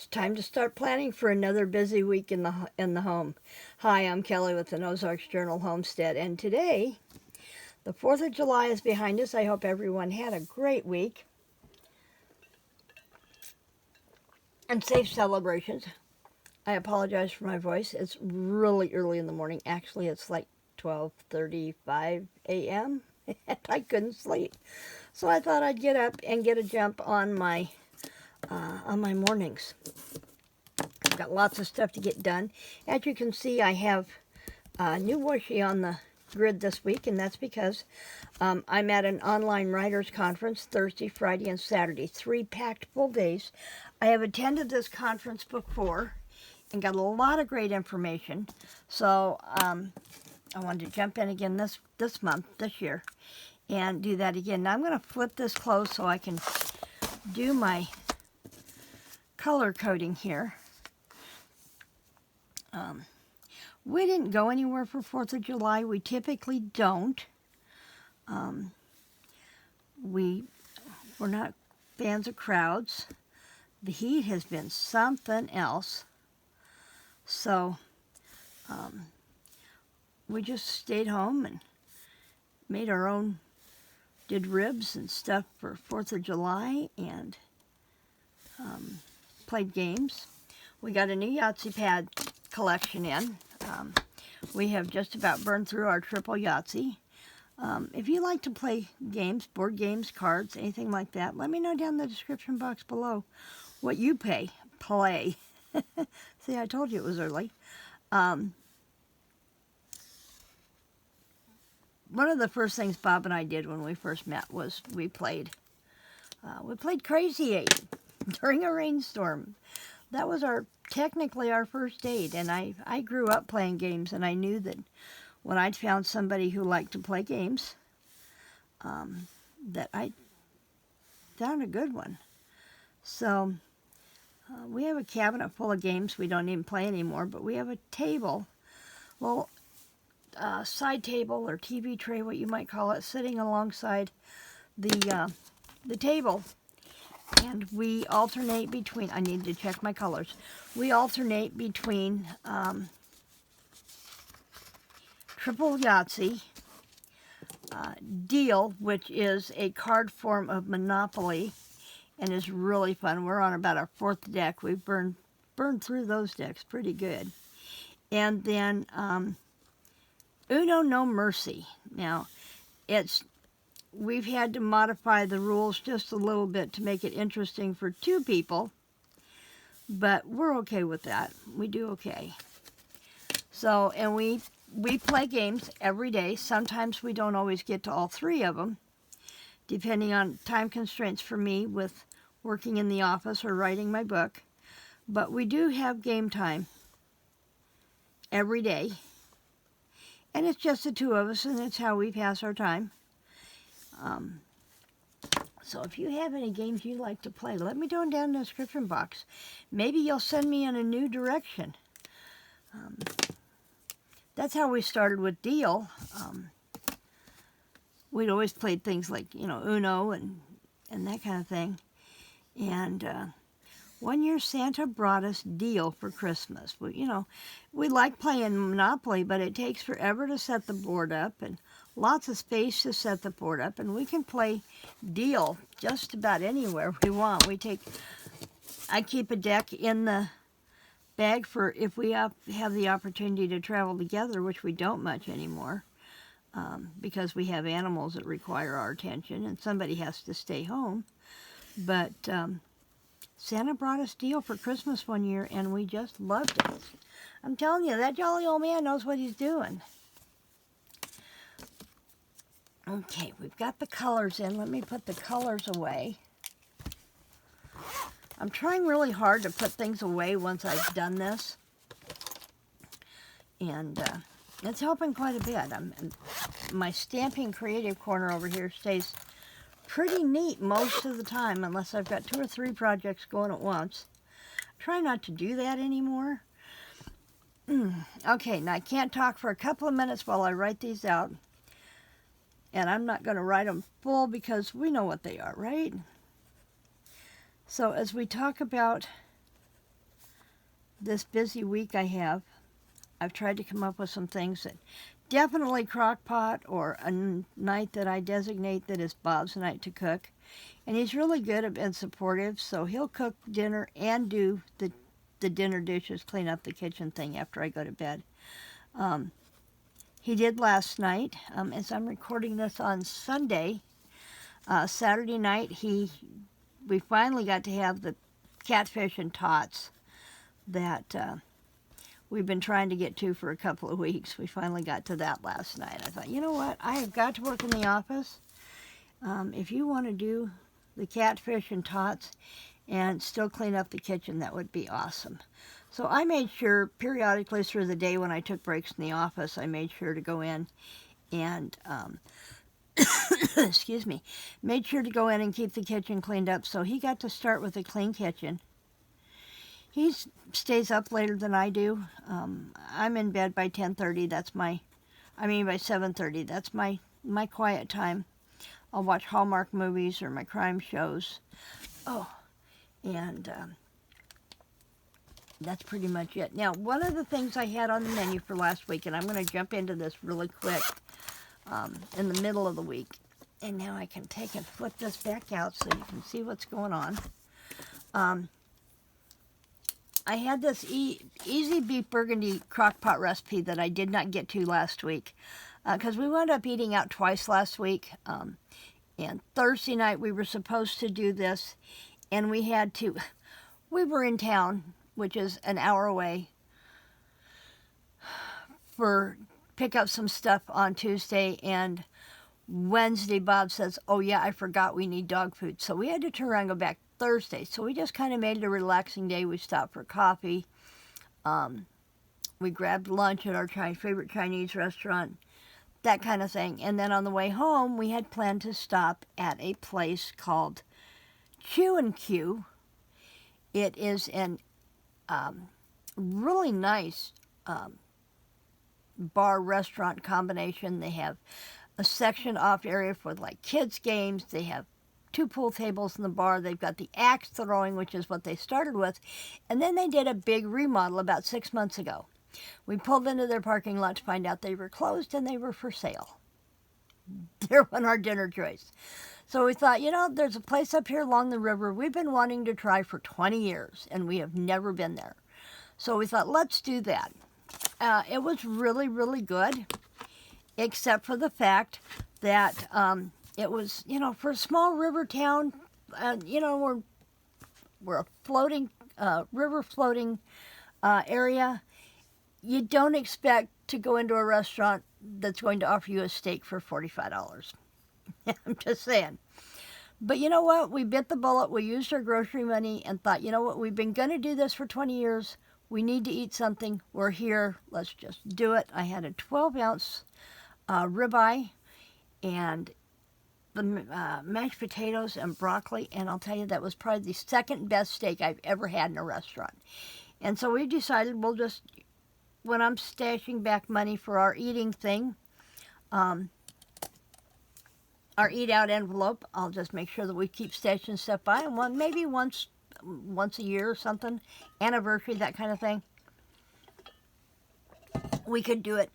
It's time to start planning for another busy week in the home. Hi, I'm Kelly with the Ozarks Journal Homestead, and today, the 4th of July is behind us. I hope everyone had a great week and safe celebrations. I apologize for my voice. It's really early in the morning. Actually, it's like 12:35 a.m. and I couldn't sleep. So I thought I'd get up and get a jump on my mornings. I've got lots of stuff to get done. As you can see, I have new washi on the grid this week, and that's because I'm at an online writers conference Thursday, Friday, and Saturday. 3 packed full days. I have attended this conference before and got a lot of great information. So I wanted to jump in again this month, this year, and do that again. Now I'm going to flip this closed so I can do my color coding here. We didn't go anywhere for 4th of July. We typically don't. We're not fans of crowds. The heat has been something else. So we just stayed home and made our own, did ribs and stuff for 4th of July and played games. We got a new Yahtzee pad collection in. We have just about burned through our triple Yahtzee. If you like to play games, board games, cards, anything like that, let me know down in the description box below what you play. See, I told you it was early. One of the first things Bob and I did when we first met was we played Crazy 8 during a rainstorm. That was technically our first date, and I grew up playing games, and I knew that when I'd found somebody who liked to play games, that I found a good one. So we have a cabinet full of games we don't even play anymore, but we have a table, well, side table or TV tray, what you might call it, sitting alongside the table. And we alternate between, I need to check my colors. We alternate between Triple Yahtzee, Deal, which is a card form of Monopoly and is really fun. We're on about our 4th deck. We've burned through those decks pretty good. And then Uno No Mercy. Now, we've had to modify the rules just a little bit to make it interesting for 2 people, but we're okay with that. We do okay. So, and we play games every day. Sometimes we don't always get to all 3 of them, depending on time constraints for me with working in the office or writing my book. But we do have game time every day, and it's just the 2 of us, and it's how we pass our time. So if you have any games you'd like to play, let me know down in the description box. Maybe you'll send me in a new direction. That's how we started with Deal. We'd always played things like, Uno and that kind of thing. And one year Santa brought us Deal for Christmas. We like playing Monopoly, but it takes forever to set the board up and lots of space to set the board up, and we can play Deal just about anywhere we want. I keep a deck in the bag for if we have the opportunity to travel together, which we don't much anymore, because we have animals that require our attention, and somebody has to stay home. But Santa brought us Deal for Christmas one year, and we just loved it. I'm telling you, that jolly old man knows what he's doing. Okay, we've got the colors in. Let me put the colors away. I'm trying really hard to put things away once I've done this. And it's helping quite a bit. My Stamping Creative Corner over here stays pretty neat most of the time, unless I've got 2 or 3 projects going at once. I try not to do that anymore. Okay, now I can't talk for a couple of minutes while I write these out. And I'm not going to write them full because we know what they are, right? So as we talk about this busy week I have, I've tried to come up with some things that definitely crock pot or a night that I designate that is Bob's night to cook. And he's really good and supportive, so he'll cook dinner and do the dinner dishes, clean up the kitchen thing after I go to bed. He did last night. As I'm recording this on Sunday, Saturday night, we finally got to have the catfish and tots that we've been trying to get to for a couple of weeks. We finally got to that last night. I thought, you know what? I have got to work in the office. If you want to do the catfish and tots and still clean up the kitchen, that would be awesome. So I made sure periodically through the day when I took breaks in the office, I made sure to go in and, excuse me, made sure to go in and keep the kitchen cleaned up. So he got to start with a clean kitchen. He stays up later than I do. I'm in bed by 10:30. By 7:30. That's my quiet time. I'll watch Hallmark movies or my crime shows. And that's pretty much it. Now, one of the things I had on the menu for last week, and I'm going to jump into this really quick in the middle of the week. And now I can take and flip this back out so you can see what's going on. I had this easy beef burgundy crock pot recipe that I did not get to last week because we wound up eating out twice last week. And Thursday night we were supposed to do this, and we were in town, which is an hour away, pick up some stuff on Tuesday, and Wednesday Bob says, oh yeah, I forgot we need dog food. So we had to turn around and go back Thursday. So we just kind of made it a relaxing day. We stopped for coffee. We grabbed lunch at our favorite Chinese restaurant, that kind of thing. And then on the way home, we had planned to stop at a place called Q&Q. It is an really nice bar-restaurant combination. They have a section off area for like kids games. They have 2 pool tables in the bar. They've got the axe throwing, which is what they started with. And then they did a big remodel about 6 months ago. We pulled into their parking lot to find out they were closed and they were for sale. They were our dinner choice. So we thought, there's a place up here along the river we've been wanting to try for 20 years, and we have never been there. So we thought, let's do that. It was really, really good, except for the fact that it was, for a small river town, we're a floating, river floating area. You don't expect to go into a restaurant that's going to offer you a steak for $45. I'm just saying. But you know what? We bit the bullet. We used our grocery money and thought, you know what? We've been going to do this for 20 years. We need to eat something. We're here. Let's just do it. I had a 12-ounce ribeye and the mashed potatoes and broccoli. And I'll tell you, that was probably the second best steak I've ever had in a restaurant. And so we decided we'll just, when I'm stashing back money for our eating thing, our eat-out envelope, I'll just make sure that we keep stashing stuff by, and maybe once a year or something, anniversary, that kind of thing. We could do it.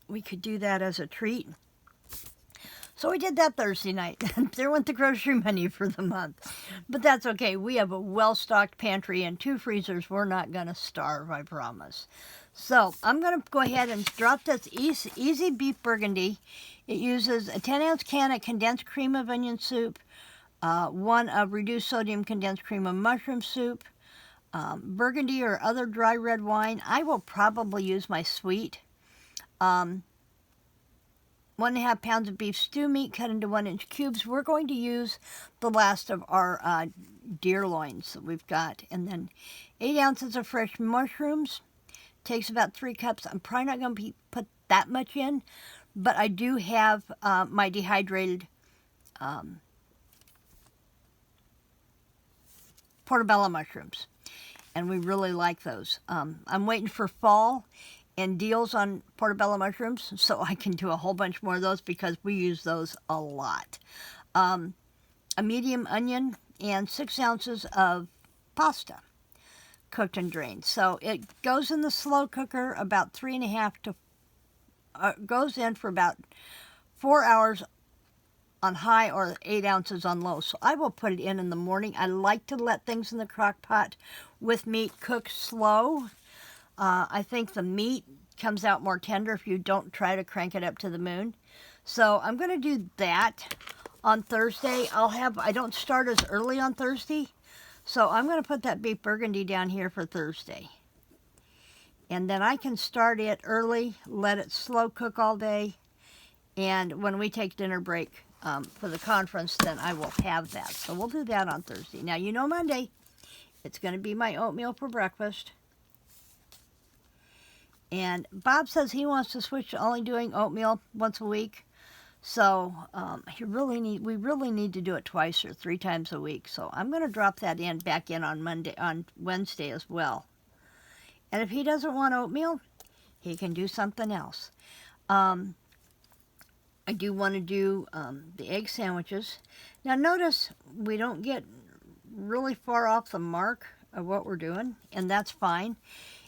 We could do that as a treat. So we did that Thursday night. There went the grocery money for the month. But that's okay. We have a well-stocked pantry and 2 freezers. We're not going to starve, I promise. So I'm going to go ahead and drop this easy beef burgundy. It uses a 10-ounce can of condensed cream of onion soup, 1 of reduced sodium condensed cream of mushroom soup, burgundy or other dry red wine. I will probably use my sweet. 1.5 pounds of beef stew meat cut into 1-inch cubes. We're going to use the last of our deer loins that we've got. And then 8 ounces of fresh mushrooms. Takes about 3 cups. I'm probably not going to put that much in, but I do have my dehydrated portobello mushrooms, and we really like those. I'm waiting for fall and deals on portobello mushrooms so I can do a whole bunch more of those because we use those a lot. A medium onion and 6 ounces of pasta. cooked and drained. So it goes in the slow cooker about 3.5 to, goes in for about 4 hours on high or 8 ounces on low. So I will put it in the morning. I like to let things in the crock pot with meat cook slow. I think the meat comes out more tender if you don't try to crank it up to the moon. So I'm going to do that on Thursday. I don't start as early on Thursday. So I'm going to put that beef burgundy down here for Thursday. And then I can start it early, let it slow cook all day. And when we take dinner break for the conference, then I will have that. So we'll do that on Thursday. Now, you know Monday, it's going to be my oatmeal for breakfast. And Bob says he wants to switch to only doing oatmeal once a week. So we really need to do it twice or 3 times a week. So I'm going to drop that back in on Wednesday as well. And if he doesn't want oatmeal, he can do something else. I do want to do the egg sandwiches. Now notice we don't get really far off the mark of what we're doing, and that's fine.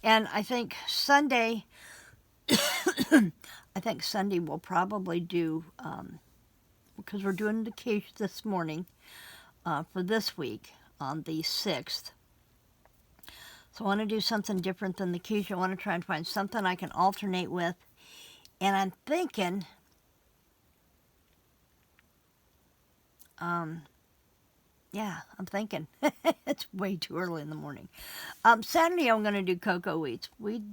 And I think Sunday, we'll probably do, because we're doing the quiche this morning for this week on the 6th. So I want to do something different than the quiche. I want to try and find something I can alternate with. And I'm thinking, it's way too early in the morning. Saturday I'm going to do cocoa wheats. We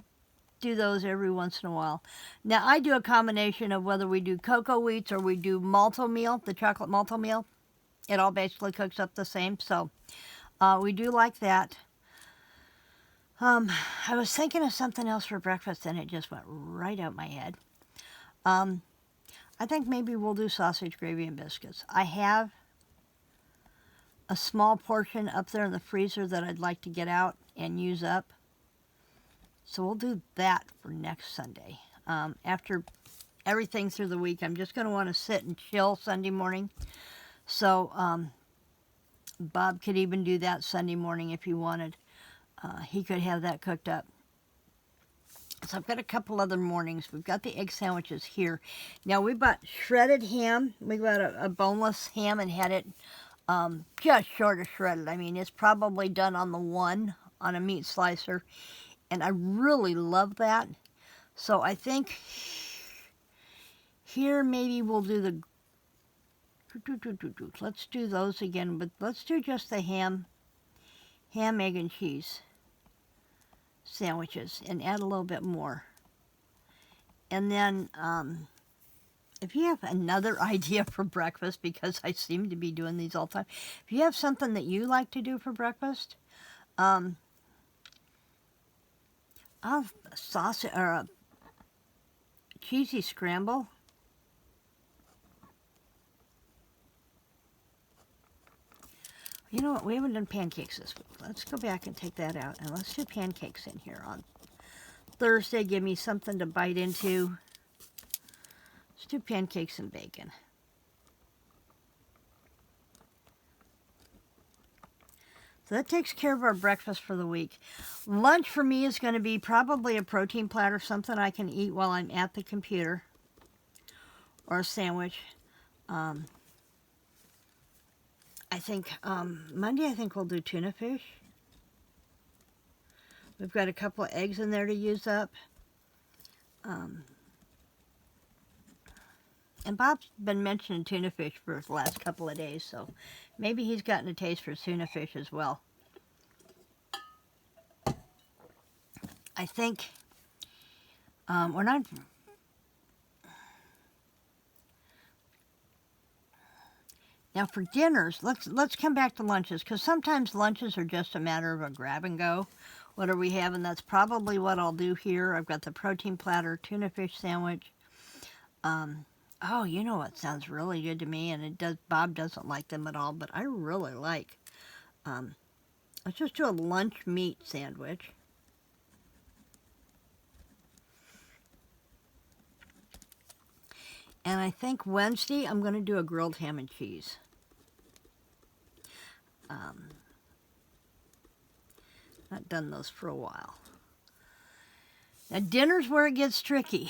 do those every once in a while. Now I do a combination of whether we do cocoa wheats or we do malto meal, the chocolate malto meal. It all basically cooks up the same. So we do like that. I was thinking of something else for breakfast and it just went right out my head. I think maybe we'll do sausage gravy and biscuits. I have a small portion up there in the freezer that I'd like to get out and use up. So we'll do that for next Sunday. After everything through the week, I'm just going to want to sit and chill Sunday morning. So Bob could even do that Sunday morning if he wanted. He could have that cooked up. So I've got a couple other mornings. We've got the egg sandwiches here. Now we bought shredded ham. We got a boneless ham and had it just short of shredded. I mean, it's probably done on the 1 on a meat slicer. And I really love that. So I think here maybe we'll do the... Let's do those again, but let's do just the ham, egg, and cheese sandwiches and add a little bit more. And then if you have another idea for breakfast, because I seem to be doing these all the time, if you have something that you like to do for breakfast, a sausage or a cheesy scramble. You know what? We haven't done pancakes this week. Let's go back and take that out, and let's do pancakes in here on Thursday. Give me something to bite into. Let's do pancakes and bacon. So that takes care of our breakfast for the week. Lunch for me is going to be probably a protein platter, something I can eat while I'm at the computer, or a sandwich. I think Monday, I think we'll do tuna fish. We've got a couple of eggs in there to use up. And Bob's been mentioning tuna fish for the last couple of days, so maybe he's gotten a taste for tuna fish as well. I think we're not... Now for dinners, let's come back to lunches, because sometimes lunches are just a matter of a grab and go. What are we having? That's probably what I'll do here. I've got the protein platter, tuna fish sandwich. Oh, you know what sounds really good to me, and it does. Bob doesn't like them at all, but I really like. Let's just do a lunch meat sandwich. And I think Wednesday I'm going to do a grilled ham and cheese. Not haven't done those for a while. Now, dinner's where it gets tricky.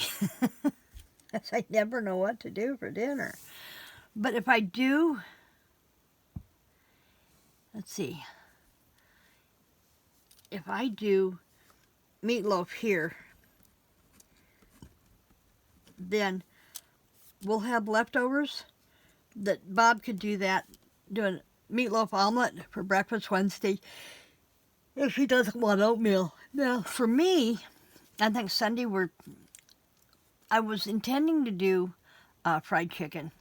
Because I never know what to do for dinner. But if I do, let's see. If I do meatloaf here, then we'll have leftovers that Bob could do that, do a meatloaf omelet for breakfast Wednesday if he doesn't want oatmeal. Now, for me, I think Sunday I was intending to do fried chicken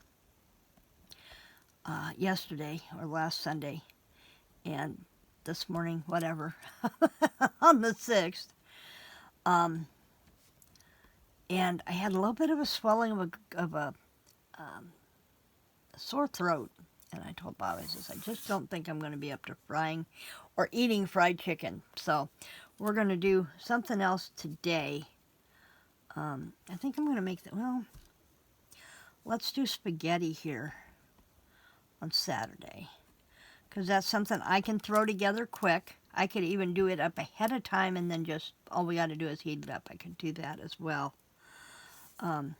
yesterday or last Sunday, and this morning, whatever, on the 6th. And I had a little bit of a swelling of a sore throat. And I told Bob, I says, I just don't think I'm going to be up to frying or eating fried chicken. So we're going to do something else today. I think I'm going to make let's do spaghetti here on Saturday. Because that's something I can throw together quick. I could even do it up ahead of time and then just, all we got to do is heat it up. I could do that as well. And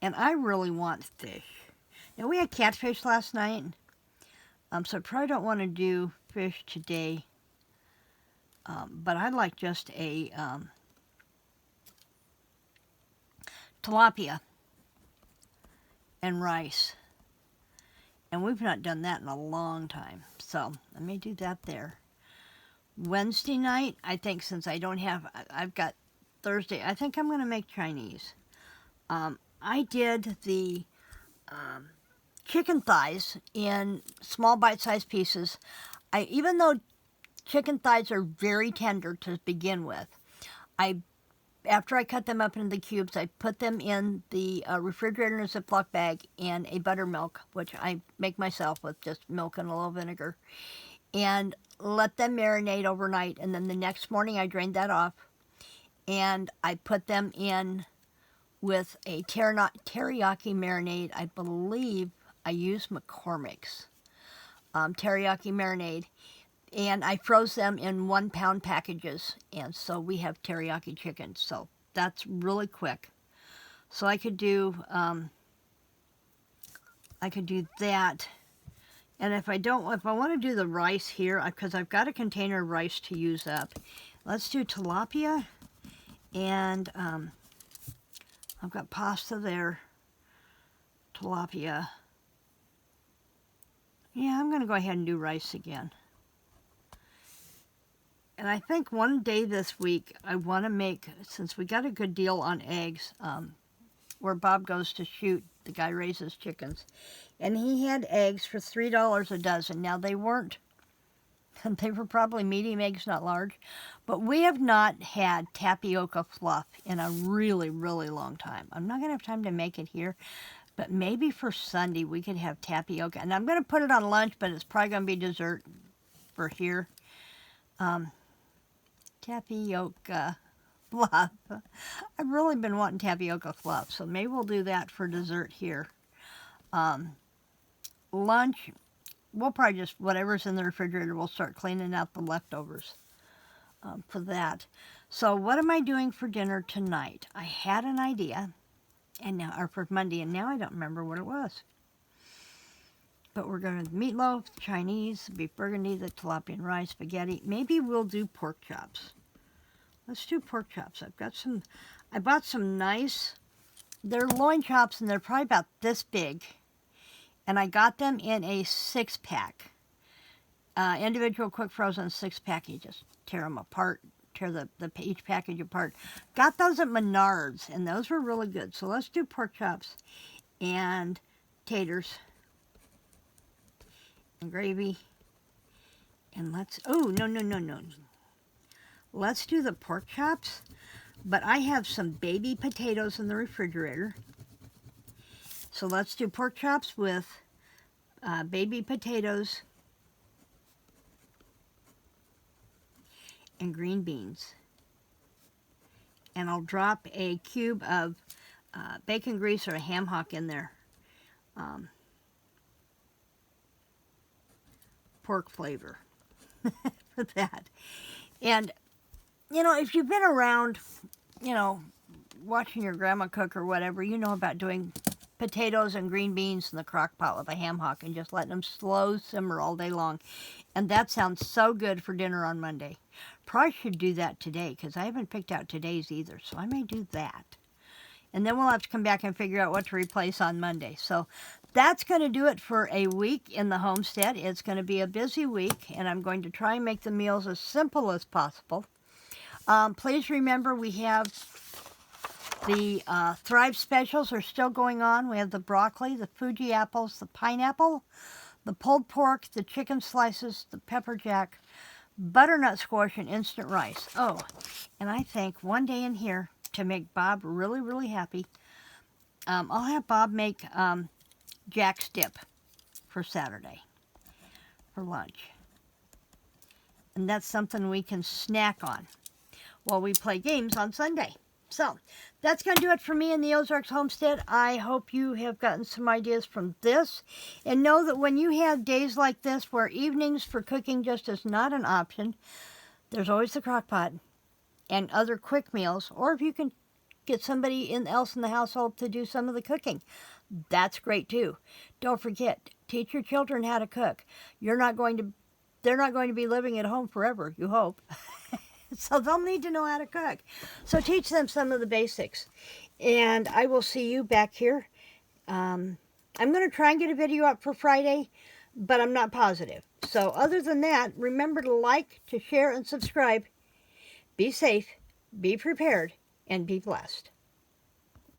I really want fish. Now, we had catfish last night, so I probably don't want to do fish today. But I'd like just a tilapia and rice. And we've not done that in a long time. So I may do that there. Wednesday night, I think since I've got Thursday, I think I'm going to make Chinese. I did the chicken thighs in small bite-sized pieces. Even though chicken thighs are very tender to begin with, after I cut them up into the cubes, I put them in the refrigerator in a Ziploc bag and a buttermilk, which I make myself with just milk and a little vinegar, and let them marinate overnight. And then the next morning I drained that off, and I put them in with a teriyaki marinade. I believe I used McCormick's teriyaki marinade. And I froze them in 1 pound packages. And so we have teriyaki chicken. So that's really quick. So I could do that. And if I want to do the rice here, because I've got a container of rice to use up, let's do tilapia. And I've got pasta there, tilapia. Yeah, I'm going to go ahead and do rice again. And I think one day this week I want to make, since we got a good deal on eggs, where Bob goes to shoot, the guy raises chickens, and he had eggs for $3 a dozen. Now they were probably medium eggs, not large, but we have not had tapioca fluff in a really, really long time. I'm not going to have time to make it here, but maybe for Sunday we could have tapioca. And I'm going to put it on lunch, but it's probably going to be dessert for here. Tapioca fluff. I've really been wanting tapioca fluff, so maybe we'll do that for dessert here. Lunch, we'll probably just, whatever's in the refrigerator, we'll start cleaning out the leftovers for that. So what am I doing for dinner tonight? I had an idea, or for Monday, and now I don't remember what it was. But we're going to meatloaf, Chinese, beef burgundy, the tilapia and rice, spaghetti. Maybe we'll do pork chops. Let's do pork chops. I bought some nice, they're loin chops, and they're probably about this big. And I got them in a 6-pack. Individual quick frozen 6-pack. You just tear them apart, tear each package apart. Got those at Menards, and those were really good. So let's do pork chops and taters and gravy. And no. Let's do the pork chops, but I have some baby potatoes in the refrigerator. So let's do pork chops with baby potatoes and green beans. And I'll drop a cube of bacon grease or a ham hock in there. Pork flavor for that. And, you know, if you've been around, you know, watching your grandma cook or whatever, you know about doing potatoes and green beans in the crock pot with a ham hock and just letting them slow simmer all day long. And that sounds so good for dinner on Monday. Probably should do that today because I haven't picked out today's either, so I may do that. And then we'll have to come back and figure out what to replace on Monday. So that's going to do it for a week in the homestead. It's going to be a busy week, and I'm going to try and make the meals as simple as possible. Please remember we have the Thrive specials are still going on. We have the broccoli, the Fuji apples, the pineapple, the pulled pork, the chicken slices, the pepper jack, butternut squash, and instant rice. Oh, and I think one day in here, to make Bob really, really happy, I'll have Bob make Jack's dip for Saturday for lunch. And that's something we can snack on while we play games on Sunday. So that's going to do it for me in the Ozarks Homestead. I hope you have gotten some ideas from this. And know that when you have days like this where evenings for cooking just is not an option, there's always the crock pot and other quick meals. Or if you can get somebody else in the household to do some of the cooking, that's great too. Don't forget, teach your children how to cook. They're not going to be living at home forever, you hope. So they'll need to know how to cook. So teach them some of the basics. And I will see you back here. I'm going to try and get a video up for Friday, but I'm not positive. So other than that, remember to like, to share, and subscribe. Be safe, be prepared, and be blessed.